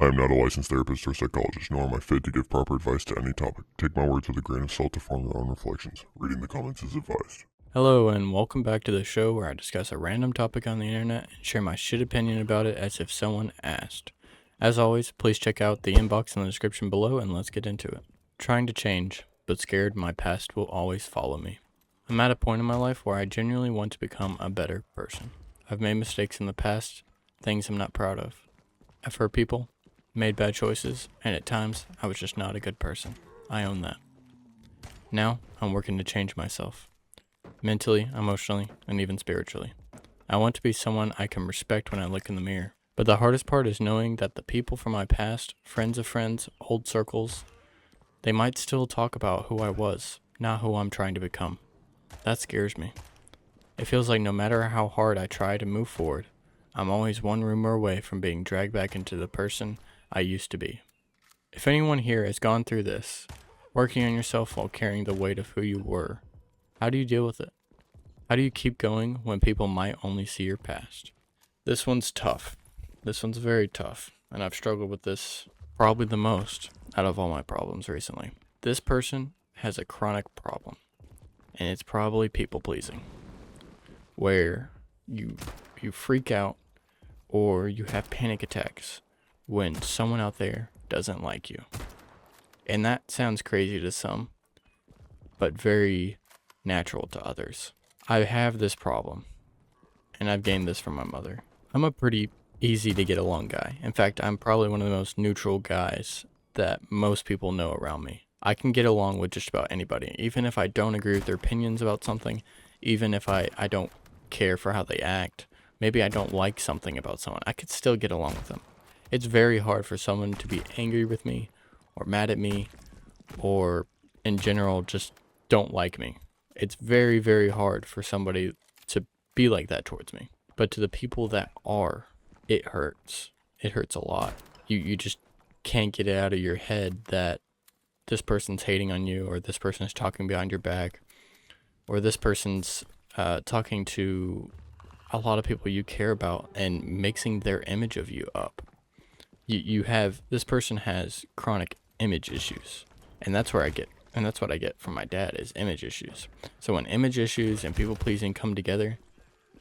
I am not a licensed therapist or psychologist, nor am I fit to give proper advice to any topic. Take my words with a grain of salt to form your own reflections. Reading the comments is advised. Hello, and welcome back to the show where I discuss a random topic on the internet and share my shit opinion about it as if someone asked. As always, please check out the inbox in the description below and let's get into it. Trying to change, but scared my past will always follow me. I'm at a point in my life where I genuinely want to become a better person. I've made mistakes in the past, things I'm not proud of. I've hurt people, made bad choices, and at times I was just not a good person. I own that. Now, I'm working to change myself. Mentally, emotionally, and even spiritually. I want to be someone I can respect when I look in the mirror. But the hardest part is knowing that the people from my past, friends of friends, old circles, they might still talk about who I was, not who I'm trying to become. That scares me. It feels like no matter how hard I try to move forward, I'm always one rumor away from being dragged back into the person I used to be. If anyone here has gone through this, working on yourself while carrying the weight of who you were, how do you deal with it? How do you keep going when people might only see your past? This one's tough. This one's very tough, and I've struggled with this probably the most out of all my problems recently. This person has a chronic problem, and it's probably people pleasing, where you freak out or you have panic attacks when someone out there doesn't like you. And that sounds crazy to some, but very natural to others. I have this problem, and I've gained this from my mother. I'm a pretty easy to get along guy. In fact, I'm probably one of the most neutral guys that most people know around me. I can get along with just about anybody, even if I don't agree with their opinions about something, even if I don't care for how they act. Maybe I don't like something about someone. I could still get along with them. It's very hard for someone to be angry with me or mad at me or in general just don't like me. It's very, very hard for somebody to be like that towards me. But to the people that are, it hurts. It hurts a lot. You just can't get it out of your head that this person's hating on you, or this person is talking behind your back, or this person's talking to a lot of people you care about and mixing their image of you up. This person has chronic image issues, and that's what I get from my dad is image issues. So when image issues and people pleasing come together,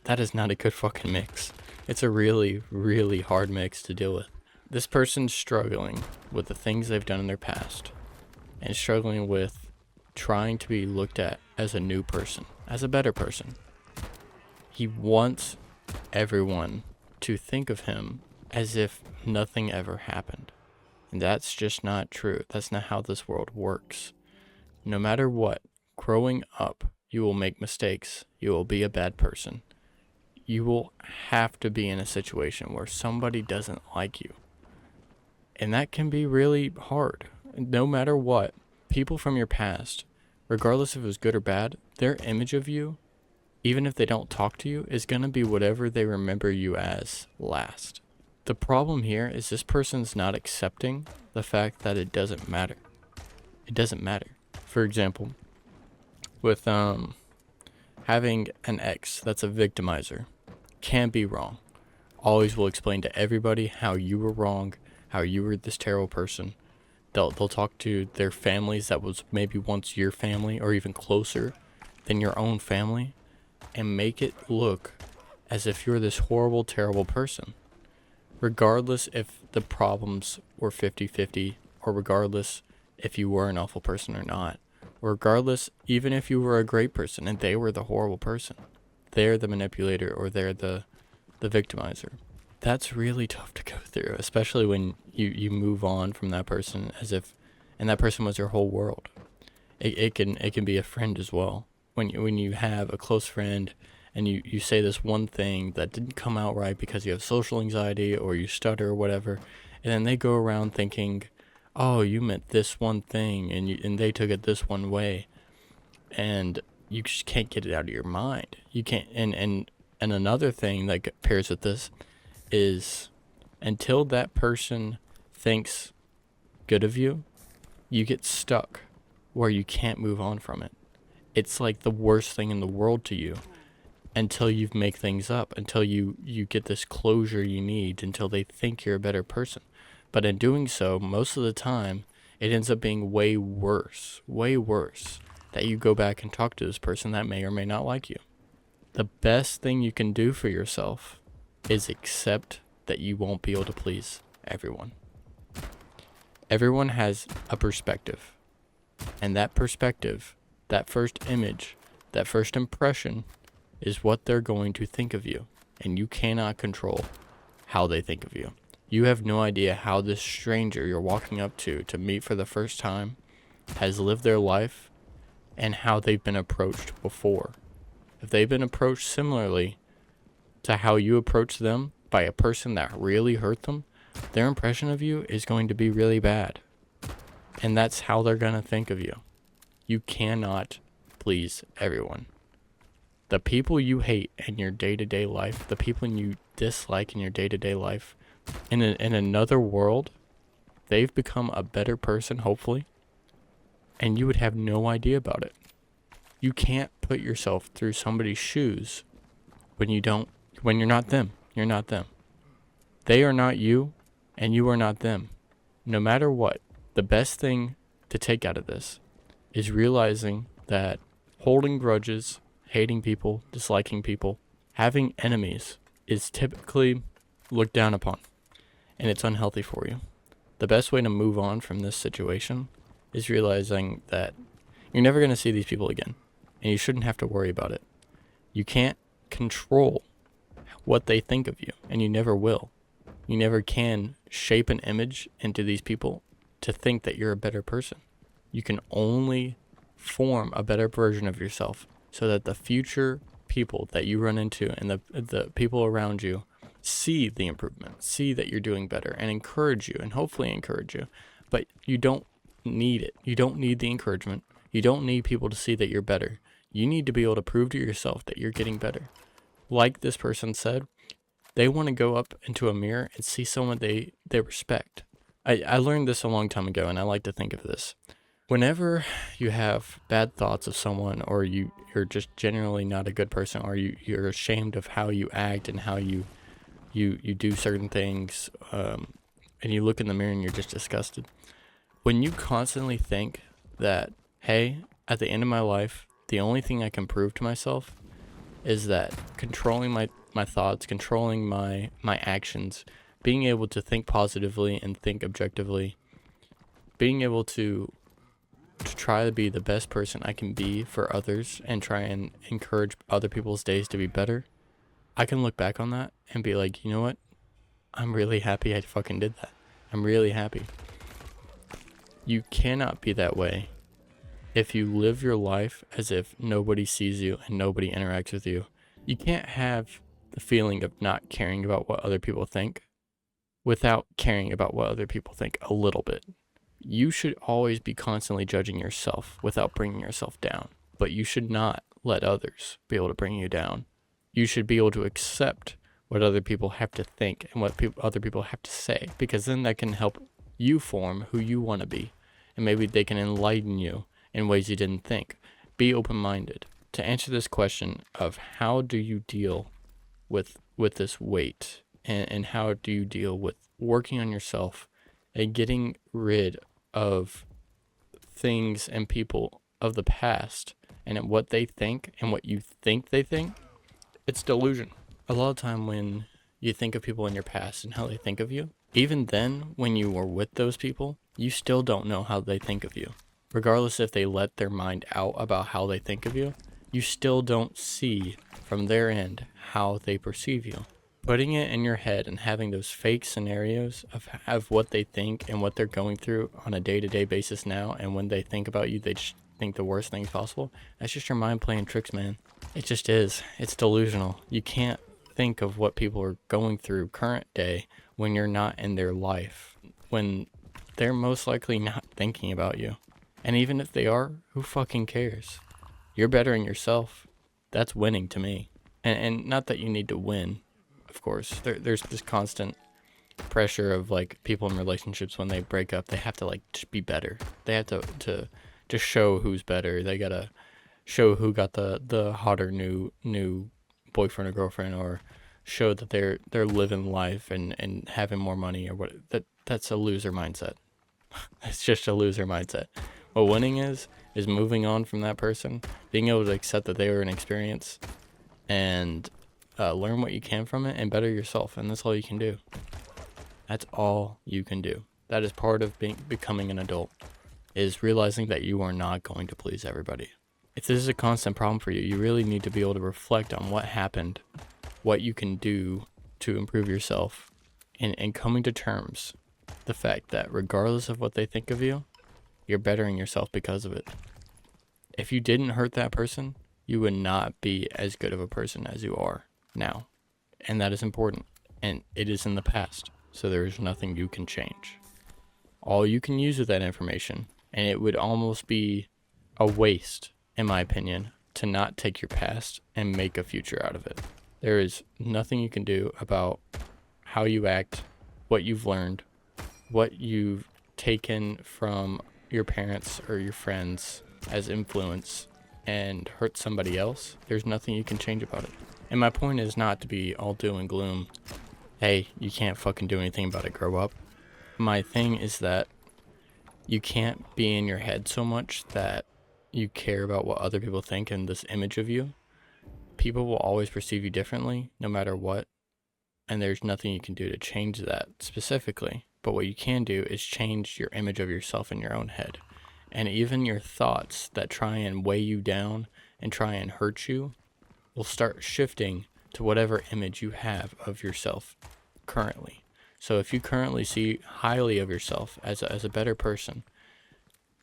that is not a good fucking mix. It's a really, really hard mix to deal with. This person's struggling with the things they've done in their past and struggling with trying to be looked at as a new person, as a better person. He wants everyone to think of him as if nothing ever happened. And that's just not true. That's not how this world works. No matter what, growing up, you will make mistakes. You will be a bad person. You will have to be in a situation where somebody doesn't like you. And that can be really hard. No matter what, people from your past, regardless if it was good or bad, their image of you, even if they don't talk to you, is going to be whatever they remember you as last. The problem here is this person's not accepting the fact that it doesn't matter. It doesn't matter. For example, with having an ex that's a victimizer, can be wrong. Always will explain to everybody how you were wrong, how you were this terrible person. They'll talk to their families that was maybe once your family or even closer than your own family and make it look as if you're this horrible, terrible person. Regardless if the problems were 50-50, or regardless if you were an awful person or not, regardless even if you were a great person and they were the horrible person, they're the manipulator or they're the victimizer. That's really tough to go through, especially when you move on from that person and that person was your whole world. It can be a friend as well. When you have a close friend and you say this one thing that didn't come out right because you have social anxiety or you stutter or whatever, and then they go around thinking, oh, you meant this one thing and they took it this one way, and you just can't get it out of your mind. You can't. And another thing that pairs with this is until that person thinks good of you, you get stuck where you can't move on from it. It's like the worst thing in the world to you until you make things up, until you get this closure you need, until they think you're a better person. But in doing so, most of the time, it ends up being way worse, that you go back and talk to this person that may or may not like you. The best thing you can do for yourself is accept that you won't be able to please everyone. Everyone has a perspective. And that perspective, that first image, that first impression is what they're going to think of you. And you cannot control how they think of you. You have no idea how this stranger you're walking up to meet for the first time has lived their life and how they've been approached before. If they've been approached similarly to how you approach them by a person that really hurt them, their impression of you is going to be really bad. And that's how they're going to think of you. You cannot please everyone. The people you hate in your day-to-day life, the people you dislike in your day-to-day life, in another world, they've become a better person, hopefully, and you would have no idea about it. You can't put yourself through somebody's shoes when you're not them. You're not them. They are not you, and you are not them. No matter what, the best thing to take out of this is realizing that holding grudges, hating people, disliking people, having enemies is typically looked down upon, and it's unhealthy for you. The best way to move on from this situation is realizing that you're never going to see these people again, and you shouldn't have to worry about it. You can't control what they think of you, and you never will. You never can shape an image into these people to think that you're a better person. You can only form a better version of yourself so that the future people that you run into and the people around you see the improvement, see that you're doing better, and encourage you, and hopefully encourage you. But you don't need it. You don't need the encouragement. You don't need people to see that you're better. You need to be able to prove to yourself that you're getting better. Like this person said, they want to go up into a mirror and see someone they respect. I learned this a long time ago, and I like to think of this. Whenever you have bad thoughts of someone, or you're just generally not a good person, or you're ashamed of how you act and how you do certain things, and you look in the mirror and you're just disgusted. When you constantly think that, hey, at the end of my life, the only thing I can prove to myself is that controlling my thoughts, controlling my actions, being able to think positively and think objectively, being able to try to be the best person I can be for others and try and encourage other people's days to be better, I can look back on that and be like, you know what? I'm really happy I fucking did that. I'm really happy. You cannot be that way if you live your life as if nobody sees you and nobody interacts with you. You can't have the feeling of not caring about what other people think without caring about what other people think a little bit. You should always be constantly judging yourself without bringing yourself down, but you should not let others be able to bring you down. You should be able to accept what other people have to think and what other people have to say, because then that can help you form who you want to be, and maybe they can enlighten you in ways you didn't think. Be open-minded. To answer this question of how do you deal with this weight, and how do you deal with working on yourself and getting rid of things and people of the past and what they think and what you think they think, it's delusion. A lot of time when you think of people in your past and how they think of you, even then when you were with those people, you still don't know how they think of you. Regardless if they let their mind out about how they think of you, you still don't see from their end how they perceive you. Putting it in your head and having those fake scenarios of what they think and what they're going through on a day-to-day basis now, and when they think about you, they just think the worst things possible. That's just your mind playing tricks, man. It just is. It's delusional. You can't think of what people are going through current day when you're not in their life, when they're most likely not thinking about you. And even if they are, who fucking cares? You're bettering yourself. That's winning to me. And not that you need to win, of course. There's this constant pressure of like people in relationships when they break up, they have to like just be better. They have to show who's better. They gotta show who got the hotter new boyfriend or girlfriend, or show that they're living life and having more money or what. that's a loser mindset. It's just a loser mindset. What winning is moving on from that person, being able to accept that they were an experience, and learn what you can from it and better yourself. And that's all you can do. That's all you can do. That is part of becoming an adult, is realizing that you are not going to please everybody. If this is a constant problem for you, you really need to be able to reflect on what happened, what you can do to improve yourself, and coming to terms with the fact that regardless of what they think of you, you're bettering yourself because of it. If you didn't hurt that person, you would not be as good of a person as you are now. And that is important. And it is in the past. So there is nothing you can change. All you can use with that information, and it would almost be a waste, in my opinion, to not take your past and make a future out of it. There is nothing you can do about how you act, what you've learned, what you've taken from your parents or your friends as influence and hurt somebody else. There's nothing you can change about it. And my point is not to be all doom and gloom. Hey, you can't fucking do anything about it, grow up. My thing is that you can't be in your head so much that you care about what other people think and this image of you. People will always perceive you differently, no matter what. And there's nothing you can do to change that specifically. But what you can do is change your image of yourself in your own head. And even your thoughts that try and weigh you down and try and hurt you will start shifting to whatever image you have of yourself currently. So if you currently see highly of yourself as a better person,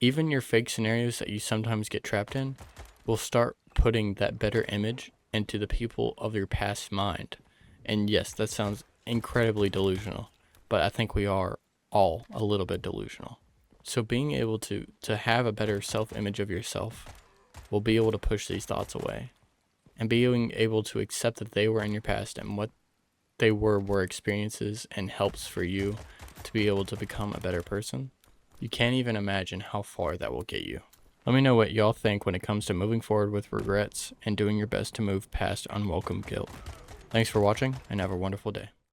even your fake scenarios that you sometimes get trapped in will start putting that better image into the people of your past mind. And yes, that sounds incredibly delusional, but I think we are all a little bit delusional. So being able to have a better self-image of yourself will be able to push these thoughts away. And being able to accept that they were in your past and what they were experiences and helps for you to be able to become a better person. You can't even imagine how far that will get you. Let me know what y'all think when it comes to moving forward with regrets and doing your best to move past unwelcome guilt. Thanks for watching and have a wonderful day.